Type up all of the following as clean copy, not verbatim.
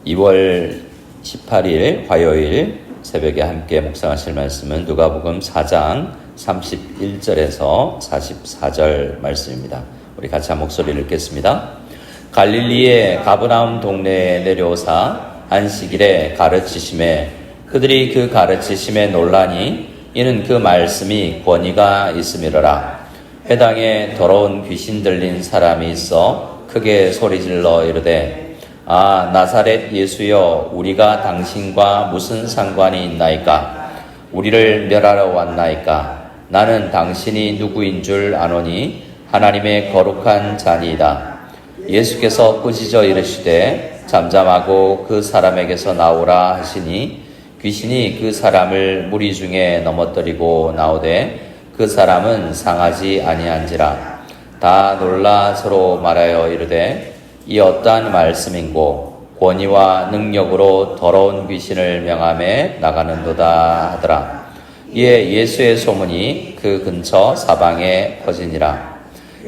2월 18일 화요일 새벽에 함께 묵상하실 말씀은 누가복음 4장 31절에서 44절 말씀입니다. 우리 같이 한 목소리를 읽겠습니다. 갈릴리의 가브나움 동네에 내려오사 안식일에 가르치심에 그들이 그 가르치심에 놀라니 이는 그 말씀이 권위가 있음이로라. 회당에 더러운 귀신 들린 사람이 있어 크게 소리질러 이르되 아 나사렛 예수여 우리가 당신과 무슨 상관이 있나이까? 우리를 멸하러 왔나이까? 나는 당신이 누구인 줄 아노니 하나님의 거룩한 자니이다. 예수께서 꾸짖어 이르시되 잠잠하고 그 사람에게서 나오라 하시니 귀신이 그 사람을 무리 중에 넘어뜨리고 나오되 그 사람은 상하지 아니한지라. 다 놀라 서로 말하여 이르되 이 어떠한 말씀인고 권위와 능력으로 더러운 귀신을 명함에 나가는도다 하더라. 이에 예수의 소문이 그 근처 사방에 퍼지니라.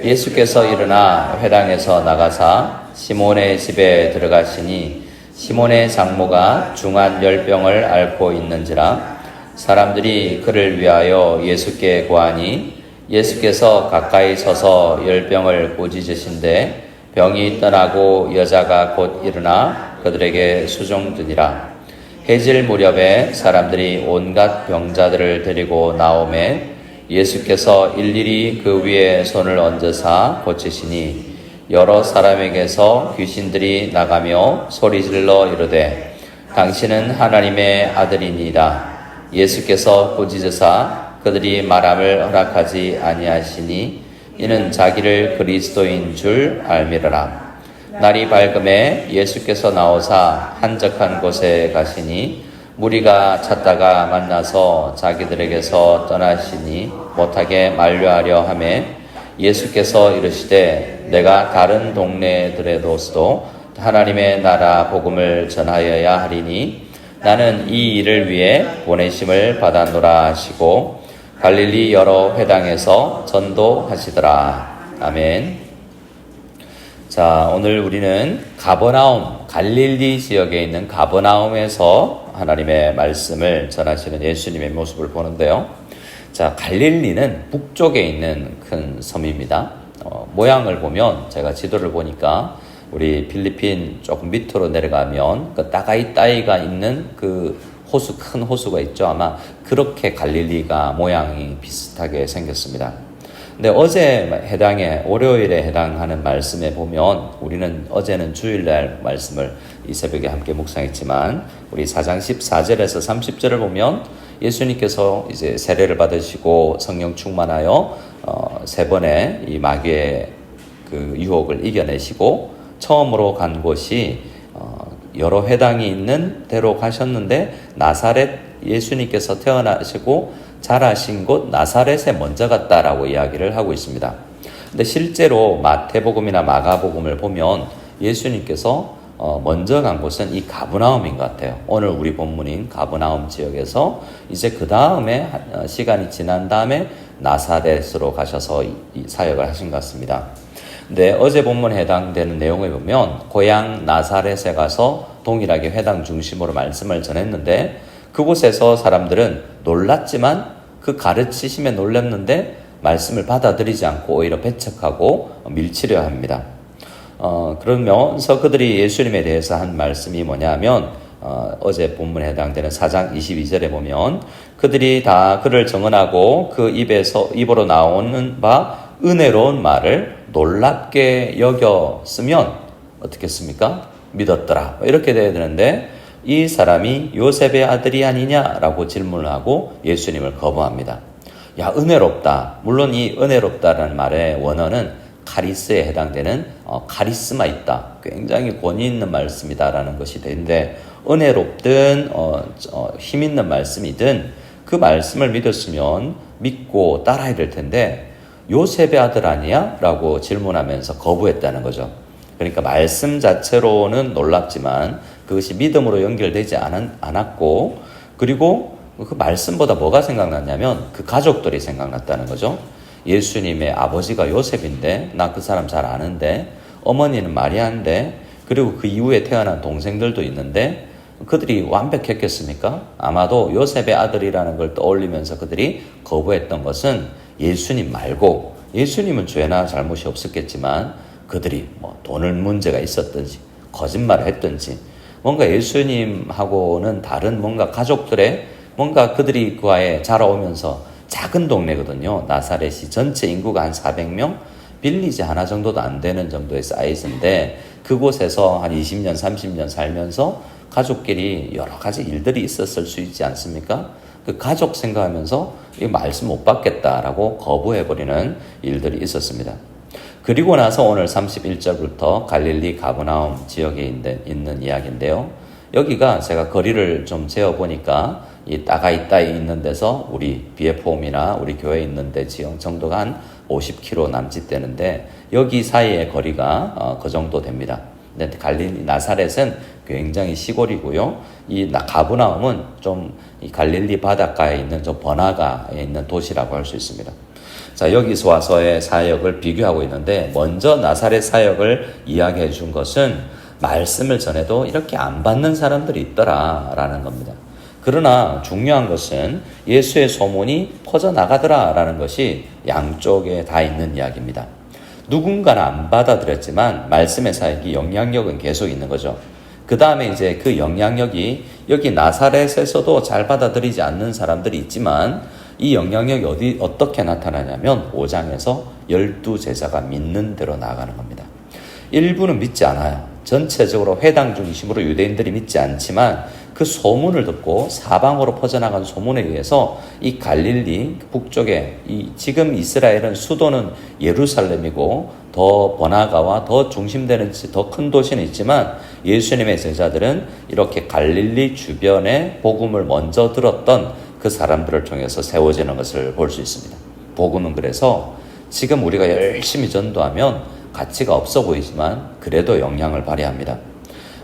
예수께서 일어나 회당에서 나가사 시몬의 집에 들어가시니 시몬의 장모가 중한 열병을 앓고 있는지라. 사람들이 그를 위하여 예수께 구하니 예수께서 가까이 서서 열병을 꾸짖으신데 병이 떠나고 여자가 곧 일어나 그들에게 수종드니라. 해질 무렵에 사람들이 온갖 병자들을 데리고 나오매 예수께서 일일이 그 위에 손을 얹으사 고치시니 여러 사람에게서 귀신들이 나가며 소리질러 이르되 당신은 하나님의 아들이니이다. 예수께서 꾸짖으사 그들이 말함을 허락하지 아니하시니 이는 자기를 그리스도인 줄 알미러라. 날이 밝음에 예수께서 나오사 한적한 곳에 가시니 무리가 찾다가 만나서 자기들에게서 떠나시니 못하게 만류하려 하매 예수께서 이르시되 내가 다른 동네들에도서도 하나님의 나라 복음을 전하여야 하리니 나는 이 일을 위해 보내심을 받았노라 하시고 갈릴리 여러 회당에서 전도하시더라. 아멘. 자, 오늘 우리는 가버나움, 갈릴리 지역에 있는 가버나움에서 하나님의 말씀을 전하시는 예수님의 모습을 보는데요. 자, 갈릴리는 북쪽에 있는 큰 섬입니다. 모양을 보면 제가 지도를 보니까 우리 필리핀 조금 밑으로 내려가면 그 따가이따이가 있는 그 호수, 큰 호수가 있죠. 아마 그렇게 갈릴리가 모양이 비슷하게 생겼습니다. 근데 어제 해당에 월요일에 해당하는 말씀에 보면 우리는 어제는 주일날 말씀을 이 새벽에 함께 묵상했지만 우리 4장 14절에서 30절을 보면 예수님께서 이제 세례를 받으시고 성령 충만하여 세 번의 이 마귀의 그 유혹을 이겨내시고 처음으로 간 곳이 여러 회당이 있는 데로 가셨는데 나사렛 예수님께서 태어나시고 자라신 곳 나사렛에 먼저 갔다라고 이야기를 하고 있습니다. 근데 실제로 마태복음이나 마가복음을 보면 예수님께서 먼저 간 곳은 이 가브나움인 것 같아요. 오늘 우리 본문인 가브나움 지역에서 이제 그 다음에 시간이 지난 다음에 나사렛으로 가셔서 이 사역을 하신 것 같습니다. 근데 어제 본문에 해당되는 내용을 보면 고향 나사렛에 가서 동일하게 회당 중심으로 말씀을 전했는데 그곳에서 사람들은 놀랐지만 그 가르치심에 놀랐는데 말씀을 받아들이지 않고 오히려 배척하고 밀치려 합니다. 그러면서 그들이 예수님에 대해서 한 말씀이 뭐냐면 어제 본문에 해당되는 4장 22절에 보면 그들이 다 그를 정언하고 그 입으로 나오는 바 은혜로운 말을 놀랍게 여겼으면 어떻겠습니까? 믿었더라. 이렇게 돼야 되는데 이 사람이 요셉의 아들이 아니냐라고 질문을 하고 예수님을 거부합니다. 야, 은혜롭다. 물론 이 은혜롭다라는 말의 원어는 카리스에 해당되는 카리스마 있다. 굉장히 권위 있는 말씀이다라는 것이 되는데 은혜롭든 힘 있는 말씀이든 그 말씀을 믿었으면 믿고 따라야 될 텐데 요셉의 아들 아니야? 라고 질문하면서 거부했다는 거죠. 그러니까 말씀 자체로는 놀랍지만 그것이 믿음으로 연결되지 않았고 그리고 그 말씀보다 뭐가 생각났냐면 그 가족들이 생각났다는 거죠. 예수님의 아버지가 요셉인데 나 그 사람 잘 아는데 어머니는 마리아인데 그리고 그 이후에 태어난 동생들도 있는데 그들이 완벽했겠습니까? 아마도 요셉의 아들이라는 걸 떠올리면서 그들이 거부했던 것은 예수님 말고, 예수님은 죄나 잘못이 없었겠지만 그들이 뭐 돈을 문제가 있었든지 거짓말을 했든지 뭔가 예수님하고는 다른 뭔가 가족들의 뭔가 그들이 그와에 자라오면서 작은 동네거든요. 나사렛이 전체 인구가 한 400명, 빌리지 하나 정도도 안 되는 정도의 사이즈인데 그곳에서 한 20년, 30년 살면서 가족끼리 여러 가지 일들이 있었을 수 있지 않습니까? 그 가족 생각하면서 이 말씀 못 받겠다라고 거부해버리는 일들이 있었습니다. 그리고 나서 오늘 31절부터 갈릴리 가버나움 지역에 있는 이야기인데요. 여기가 제가 거리를 좀 재어보니까 이 따가이따이 있는 데서 우리 BF홈이나 우리 교회 있는 데 지역 정도가 한 50km 남짓되는데 여기 사이의 거리가 그 정도 됩니다. 근데 갈릴리 나사렛은 굉장히 시골이고요. 이 가버나움은 좀 이 갈릴리 바닷가에 있는 좀 번화가에 있는 도시라고 할 수 있습니다. 자, 여기서 와서의 사역을 비교하고 있는데 먼저 나사렛 사역을 이야기해 준 것은 말씀을 전해도 이렇게 안 받는 사람들이 있더라라는 겁니다. 그러나 중요한 것은 예수의 소문이 퍼져나가더라라는 것이 양쪽에 다 있는 이야기입니다. 누군가는 안 받아들였지만 말씀의 사역이 영향력은 계속 있는 거죠. 그 다음에 이제 그 영향력이 여기 나사렛에서도 잘 받아들이지 않는 사람들이 있지만 이 영향력이 어떻게 나타나냐면 5장에서 12제자가 믿는 대로 나아가는 겁니다. 일부는 믿지 않아요. 전체적으로 회당 중심으로 유대인들이 믿지 않지만 그 소문을 듣고 사방으로 퍼져나간 소문에 의해서 이 갈릴리 북쪽에 지금 이스라엘은 수도는 예루살렘이고 더 번화가와 더 중심되는 더 큰 도시는 있지만 예수님의 제자들은 이렇게 갈릴리 주변에 복음을 먼저 들었던 그 사람들을 통해서 세워지는 것을 볼 수 있습니다. 복음은 그래서 지금 우리가 열심히 전도하면 가치가 없어 보이지만 그래도 영향을 발휘합니다.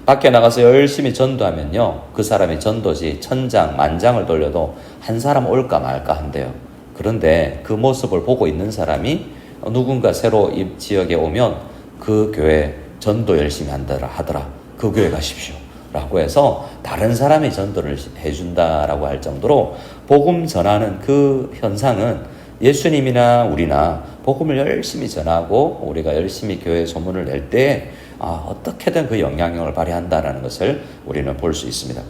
밖에 나가서 열심히 전도하면요, 그 사람이 전도지 천장, 만장을 돌려도 한 사람 올까 말까 한대요. 그런데 그 모습을 보고 있는 사람이 누군가 새로 이 지역에 오면 그 교회 전도 열심히 하더라. 그 교회 가십시오. 라고 해서 다른 사람이 전도를 해준다라고 할 정도로 복음 전하는 그 현상은 예수님이나 우리나 복음을 열심히 전하고 우리가 열심히 교회 소문을 낼 때 어떻게든 그 영향력을 발휘한다는 것을 우리는 볼 수 있습니다.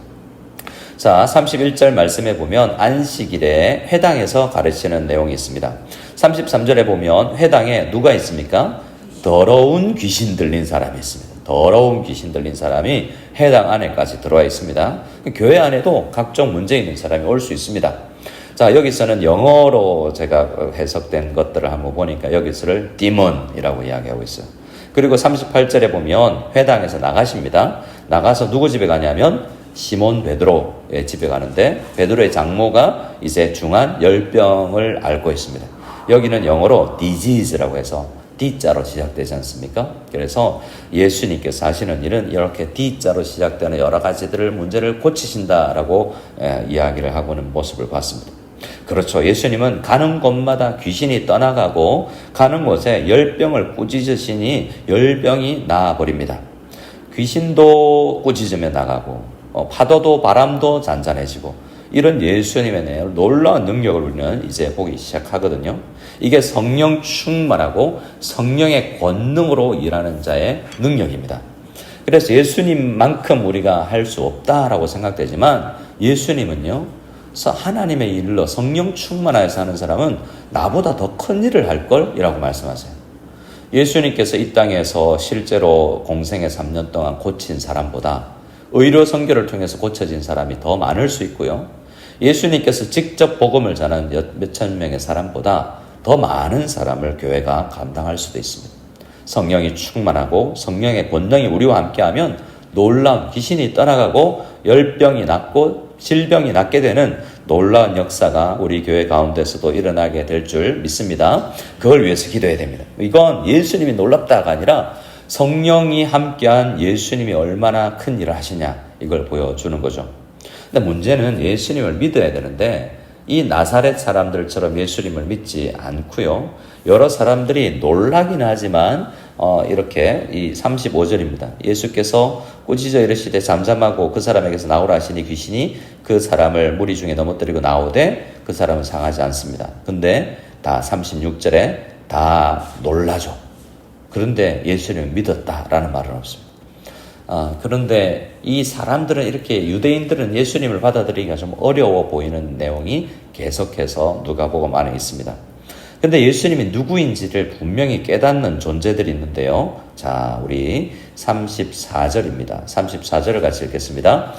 자, 31절 말씀에 보면 안식일에 회당에서 가르치는 내용이 있습니다. 33절에 보면 회당에 누가 있습니까? 더러운 귀신 들린 사람이 있습니다. 더러운 귀신 들린 사람이 회당 안에까지 들어와 있습니다. 교회 안에도 각종 문제 있는 사람이 올 수 있습니다. 자, 여기서는 영어로 제가 해석된 것들을 한번 보니까 여기서를 demon이라고 이야기하고 있어요. 그리고 38절에 보면 회당에서 나가십니다. 나가서 누구 집에 가냐면 시몬 베드로의 집에 가는데 베드로의 장모가 이제 중한 열병을 앓고 있습니다. 여기는 영어로 disease라고 해서 D자로 시작되지 않습니까? 그래서 예수님께서 하시는 일은 이렇게 D자로 시작되는 여러 가지들을 문제를 고치신다라고 이야기를 하고는 모습을 봤습니다. 그렇죠. 예수님은 가는 곳마다 귀신이 떠나가고 가는 곳에 열병을 꾸짖으시니 열병이 나아버립니다. 귀신도 꾸짖으며 나가고 파도도 바람도 잔잔해지고 이런 예수님의 놀라운 능력을 우리는 이제 보기 시작하거든요. 이게 성령 충만하고 성령의 권능으로 일하는 자의 능력입니다. 그래서 예수님만큼 우리가 할 수 없다라고 생각되지만 예수님은요, 하나님의 일로 성령 충만하여서 하는 사람은 나보다 더 큰 일을 할 걸이라고 말씀하세요. 예수님께서 이 땅에서 실제로 공생애 3년 동안 고친 사람보다 의료 선교를 통해서 고쳐진 사람이 더 많을 수 있고요. 예수님께서 직접 복음을 전하는 몇천 명의 사람보다 더 많은 사람을 교회가 감당할 수도 있습니다. 성령이 충만하고 성령의 권능이 우리와 함께하면 놀라운 귀신이 떠나가고 열병이 낫고 질병이 낫게 되는 놀라운 역사가 우리 교회 가운데서도 일어나게 될 줄 믿습니다. 그걸 위해서 기도해야 됩니다. 이건 예수님이 놀랍다가 아니라 성령이 함께한 예수님이 얼마나 큰 일을 하시냐 이걸 보여주는 거죠. 근데 문제는 예수님을 믿어야 되는데 이 나사렛 사람들처럼 예수님을 믿지 않고요. 여러 사람들이 놀라긴 하지만 이렇게 이 35절입니다. 예수께서 꾸짖어 이르시되 잠잠하고 그 사람에게서 나오라 하시니 귀신이 그 사람을 무리 중에 넘어뜨리고 나오되 그 사람은 상하지 않습니다. 근데 다 36절에 다 놀라죠. 그런데 예수님을 믿었다라는 말은 없습니다. 그런데 이 사람들은 이렇게 유대인들은 예수님을 받아들이기가 좀 어려워 보이는 내용이 계속해서 누가복음 안에 있습니다. 근데 예수님이 누구인지를 분명히 깨닫는 존재들이 있는데요. 자, 우리 34절입니다. 34절을 같이 읽겠습니다.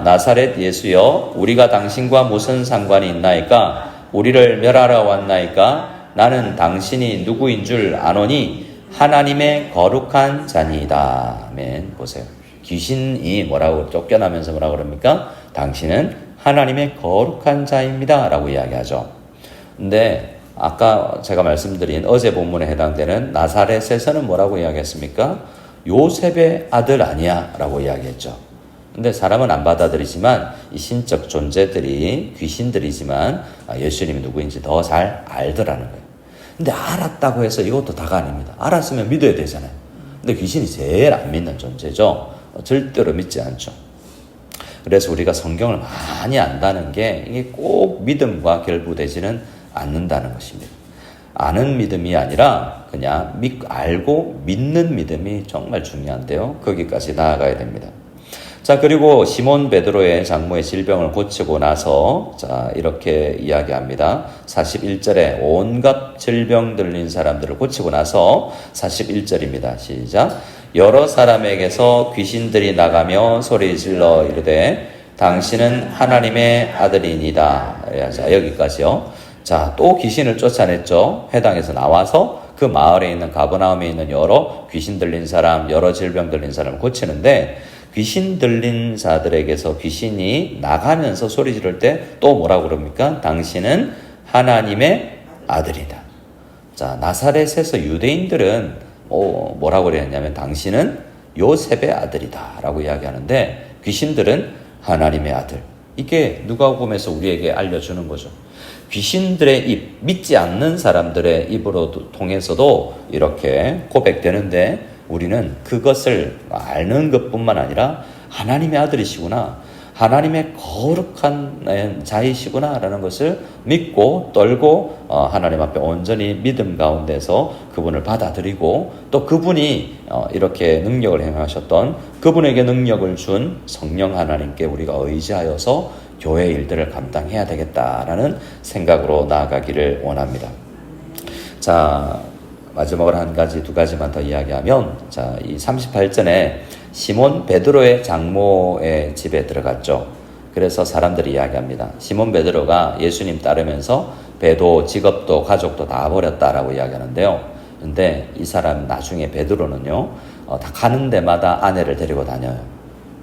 나사렛 예수여, 우리가 당신과 무슨 상관이 있나이까? 우리를 멸하러 왔나이까? 나는 당신이 누구인 줄 아노니 하나님의 거룩한 자니이다. 아멘. 보세요. 귀신이 뭐라고 쫓겨나면서 뭐라고 그럽니까? 당신은 하나님의 거룩한 자입니다. 라고 이야기하죠. 근데 아까 제가 말씀드린 어제 본문에 해당되는 나사렛에서는 뭐라고 이야기했습니까? 요셉의 아들 아니야 라고 이야기했죠. 근데 사람은 안 받아들이지만 이 신적 존재들이 귀신들이지만 예수님이 누구인지 더 잘 알더라는 거예요. 근데 알았다고 해서 이것도 다가 아닙니다. 알았으면 믿어야 되잖아요. 근데 귀신이 제일 안 믿는 존재죠. 절대로 믿지 않죠. 그래서 우리가 성경을 많이 안다는 게 이게 꼭 믿음과 결부되지는 않는다는 것입니다. 아는 믿음이 아니라 그냥 알고 믿는 믿음이 정말 중요한데요. 거기까지 나아가야 됩니다. 자, 그리고 시몬 베드로의 장모의 질병을 고치고 나서 자, 이렇게 이야기합니다. 41절에 온갖 질병 들린 사람들을 고치고 나서 41절입니다. 시작. 여러 사람에게서 귀신들이 나가며 소리 질러 이르되 당신은 하나님의 아들이니다. 자, 여기까지요. 자, 또 귀신을 쫓아냈죠. 회당에서 나와서 그 마을에 있는 가버나움에 있는 여러 귀신 들린 사람, 여러 질병 들린 사람을 고치는데 귀신 들린 자들에게서 귀신이 나가면서 소리 지를 때 또 뭐라고 그럽니까? 당신은 하나님의 아들이다. 자, 나사렛에서 유대인들은 뭐라고 그랬냐면 당신은 요셉의 아들이다 라고 이야기하는데 귀신들은 하나님의 아들. 이게 누가복음에서 우리에게 알려주는 거죠. 귀신들의 입, 믿지 않는 사람들의 입으로 통해서도 이렇게 고백되는데 우리는 그것을 아는 것뿐만 아니라 하나님의 아들이시구나, 하나님의 거룩한 자이시구나 라는 것을 믿고 떨고 하나님 앞에 온전히 믿음 가운데서 그분을 받아들이고 또 그분이 이렇게 능력을 행하셨던 그분에게 능력을 준 성령 하나님께 우리가 의지하여서 교회 일들을 감당해야 되겠다라는 생각으로 나아가기를 원합니다. 자, 마지막으로 두 가지만 더 이야기하면, 자, 이 38절에 시몬 베드로의 장모의 집에 들어갔죠. 그래서 사람들이 이야기합니다. 시몬 베드로가 예수님 따르면서 배도 직업도 가족도 다 버렸다라고 이야기하는데요. 근데 이 사람 나중에 베드로는요, 다 가는 데마다 아내를 데리고 다녀요.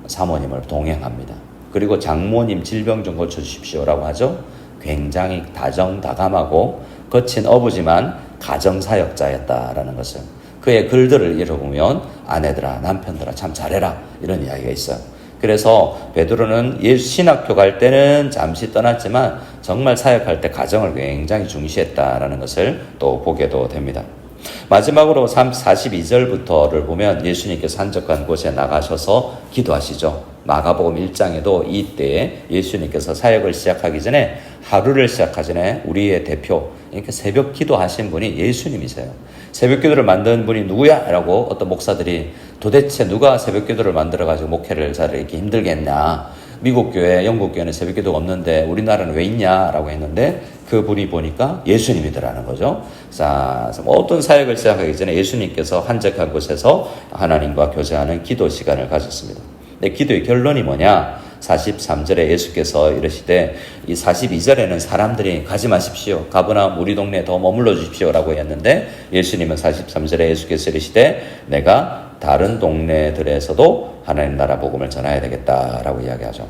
사모님을 동행합니다. 그리고 장모님 질병 좀 고쳐주십시오라고 하죠. 굉장히 다정다감하고 거친 어부지만 가정사역자였다라는 것을, 그의 글들을 읽어보면 아내들아 남편들아 참 잘해라 이런 이야기가 있어요. 그래서 베드로는 예수 신학교 갈 때는 잠시 떠났지만 정말 사역할 때 가정을 굉장히 중시했다라는 것을 또 보게도 됩니다. 마지막으로 42절부터를 보면 예수님께서 한적한 곳에 나가셔서 기도하시죠. 마가복음 1장에도 이때에 예수님께서 사역을 시작하기 전에 하루를 시작하기 전에 우리의 대표, 그러니까 새벽 기도하신 분이 예수님이세요. 새벽 기도를 만든 분이 누구야? 라고 어떤 목사들이 도대체 누가 새벽 기도를 만들어가지고 목회를 잘 이렇게 힘들게 했냐? 미국 교회, 영국 교회는 새벽 기도가 없는데 우리나라는 왜 있냐라고 했는데 그분이 보니까 예수님이더라는 거죠. 자, 어떤 사역을 시작하기 전에 예수님께서 한적한 곳에서 하나님과 교제하는 기도 시간을 가졌습니다. 근데 기도의 결론이 뭐냐? 43절에 예수께서 이르시되 이 42절에는 사람들이 가지 마십시오. 가버나움 우리 동네에 더 머물러 주십시오라고 했는데 예수님은 43절에 예수께서 이르시되 내가 다른 동네들에서도 하나님 나라 복음을 전해야 되겠다라고 이야기하죠.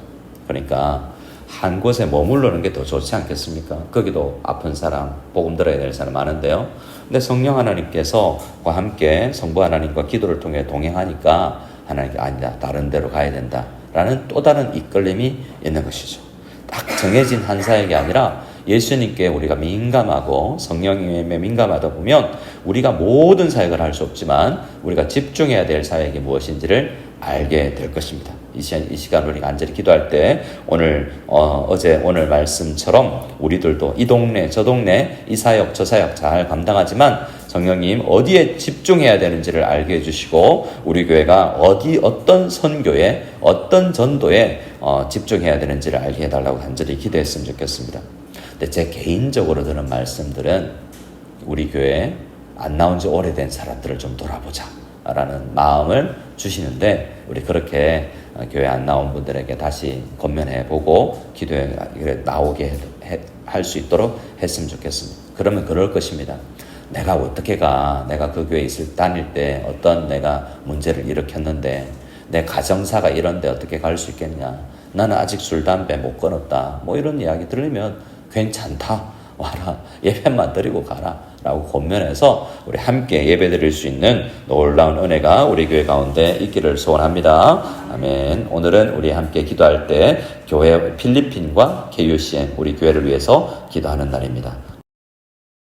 그러니까 한 곳에 머무르는 게 더 좋지 않겠습니까? 거기도 아픈 사람, 복음 들어야 될 사람 많은데요. 근데 성령 하나님께서 그와 함께 성부 하나님과 기도를 통해 동행하니까 하나님께 아니다, 다른 데로 가야 된다라는 또 다른 이끌림이 있는 것이죠. 딱 정해진 한 사역이 아니라 예수님께 우리가 민감하고 성령님에 민감하다 보면 우리가 모든 사역을 할 수 없지만 우리가 집중해야 될 사역이 무엇인지를 알게 될 것입니다. 이 시간 우리가 간절히 기도할 때 오늘 말씀처럼 우리들도 이 동네 저 동네 이 사역 저 사역 잘 감당하지만 성령님 어디에 집중해야 되는지를 알게 해주시고 우리 교회가 어떤 선교에 어떤 전도에 집중해야 되는지를 알게 해달라고 간절히 기도했으면 좋겠습니다. 근데 제 개인적으로 드는 말씀들은 우리 교회에 안 나온 지 오래된 사람들을 좀 돌아보자 라는 마음을 주시는데 우리 그렇게 교회 안 나온 분들에게 다시 권면해보고 기도에 나오게 할 수 있도록 했으면 좋겠습니다. 그러면 그럴 것입니다. 내가 어떻게 내가 그 교회에 다닐 때 어떤 내가 문제를 일으켰는데 내 가정사가 이런데 어떻게 갈 수 있겠냐. 나는 아직 술, 담배 못 끊었다. 뭐 이런 이야기 들으면 괜찮다. 와라. 예배만 드리고 가라. 라고 권면해서 우리 함께 예배 드릴 수 있는 놀라운 은혜가 우리 교회 가운데 있기를 소원합니다. 아멘. 오늘은 우리 함께 기도할 때 교회 필리핀과 KUCN 우리 교회를 위해서 기도하는 날입니다.